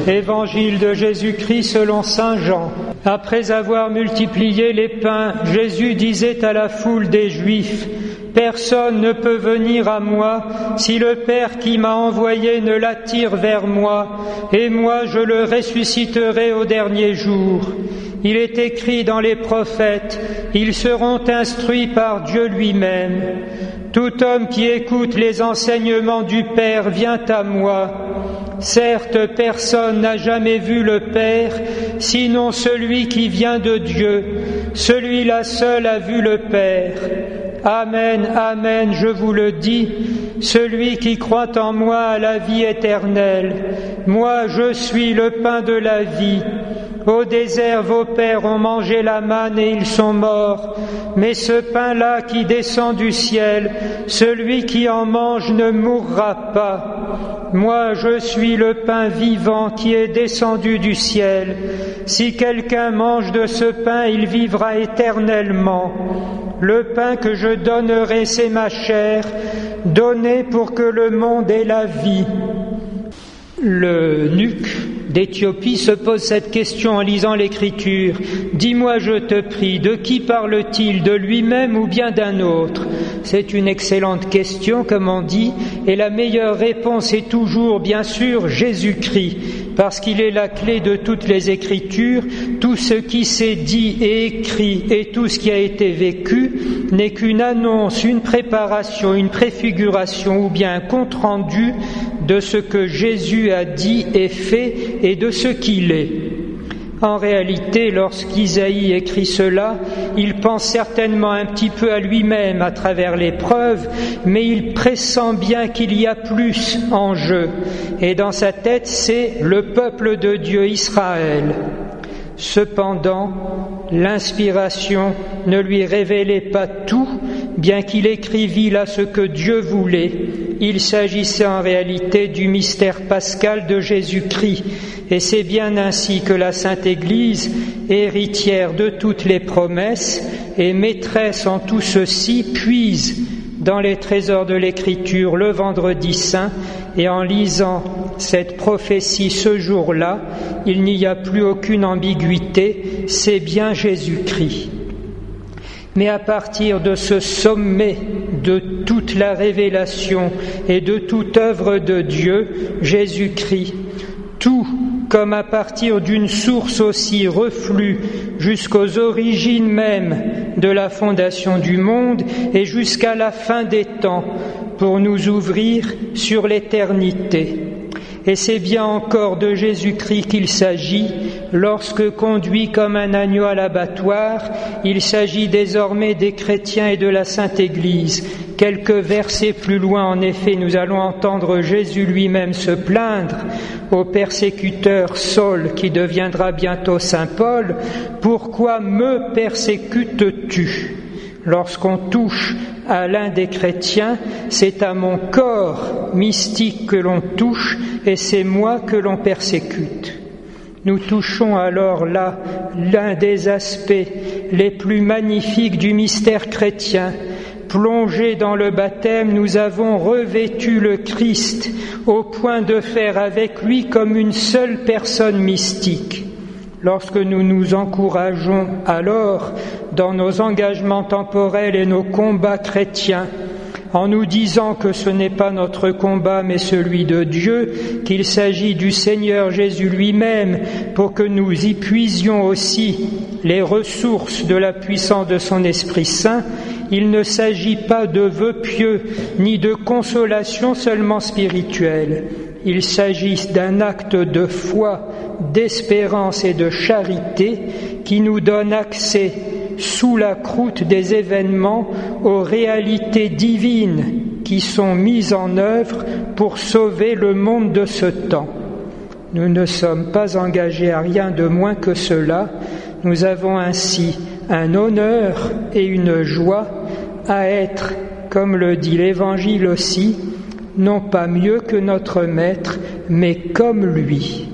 Évangile de Jésus-Christ selon saint Jean. Après avoir multiplié les pains, Jésus disait à la foule des Juifs: « Personne ne peut venir à moi si le Père qui m'a envoyé ne l'attire vers moi, et moi je le ressusciterai au dernier jour. Il est écrit dans les prophètes, ils seront instruits par Dieu lui-même. Tout homme qui écoute les enseignements du Père vient à moi. Certes, personne n'a jamais vu le Père, sinon celui qui vient de Dieu. Celui-là seul a vu le Père. Amen, amen, je vous le dis, celui qui croit en moi a la vie éternelle. Moi, je suis le pain de la vie. Au désert, vos pères ont mangé la manne et ils sont morts. Mais ce pain-là qui descend du ciel, celui qui en mange ne mourra pas. Moi, je suis le pain vivant qui est descendu du ciel. Si quelqu'un mange de ce pain, il vivra éternellement. Le pain que je donnerai, c'est ma chair, donnée pour que le monde ait la vie. » L'eunuque d'Éthiopie se pose cette question en lisant l'Écriture. « Dis-moi, je te prie, de qui parle-t-il, de lui-même ou bien d'un autre ?» C'est une excellente question, comme on dit, et la meilleure réponse est toujours, bien sûr, Jésus-Christ, parce qu'il est la clé de toutes les Écritures. Tout ce qui s'est dit et écrit et tout ce qui a été vécu n'est qu'une annonce, une préparation, une préfiguration ou bien un compte-rendu de ce que Jésus a dit et fait et de ce qu'il est. En réalité, lorsqu'Isaïe écrit cela, il pense certainement un petit peu à lui-même à travers l'épreuve, mais il pressent bien qu'il y a plus en jeu. Et dans sa tête, c'est le peuple de Dieu, Israël. Cependant, l'inspiration ne lui révélait pas tout, bien qu'il écrivît là ce que Dieu voulait. Il s'agissait en réalité du mystère pascal de Jésus-Christ, et c'est bien ainsi que la Sainte Église, héritière de toutes les promesses et maîtresse en tout ceci, puise dans les trésors de l'Écriture le vendredi saint, et en lisant cette prophétie ce jour-là, il n'y a plus aucune ambiguïté, c'est bien Jésus-Christ. Mais à partir de ce sommet de toute la révélation et de toute œuvre de Dieu, Jésus-Christ, tout comme à partir d'une source aussi reflue jusqu'aux origines mêmes de la fondation du monde et jusqu'à la fin des temps, pour nous ouvrir sur l'éternité. Et c'est bien encore de Jésus-Christ qu'il s'agit lorsque, conduit comme un agneau à l'abattoir, il s'agit désormais des chrétiens et de la Sainte Église. Quelques versets plus loin, en effet, nous allons entendre Jésus lui-même se plaindre au persécuteur Saul, qui deviendra bientôt Saint Paul: « Pourquoi me persécutes-tu » Lorsqu'on touche à l'un des chrétiens, c'est à mon corps mystique que l'on touche et c'est moi que l'on persécute. Nous touchons alors là l'un des aspects les plus magnifiques du mystère chrétien. Plongés dans le baptême, nous avons revêtu le Christ au point de faire avec lui comme une seule personne mystique. Lorsque nous nous encourageons alors dans nos engagements temporels et nos combats chrétiens, en nous disant que ce n'est pas notre combat mais celui de Dieu, qu'il s'agit du Seigneur Jésus lui-même pour que nous y puisions aussi les ressources de la puissance de son Esprit Saint, il ne s'agit pas de vœux pieux ni de consolation seulement spirituelle. Il s'agit d'un acte de foi, d'espérance et de charité qui nous donne accès, sous la croûte des événements, aux réalités divines qui sont mises en œuvre pour sauver le monde de ce temps. Nous ne sommes pas engagés à rien de moins que cela. Nous avons ainsi un honneur et une joie à être, comme le dit l'Évangile aussi, non pas mieux que notre Maître, mais comme lui.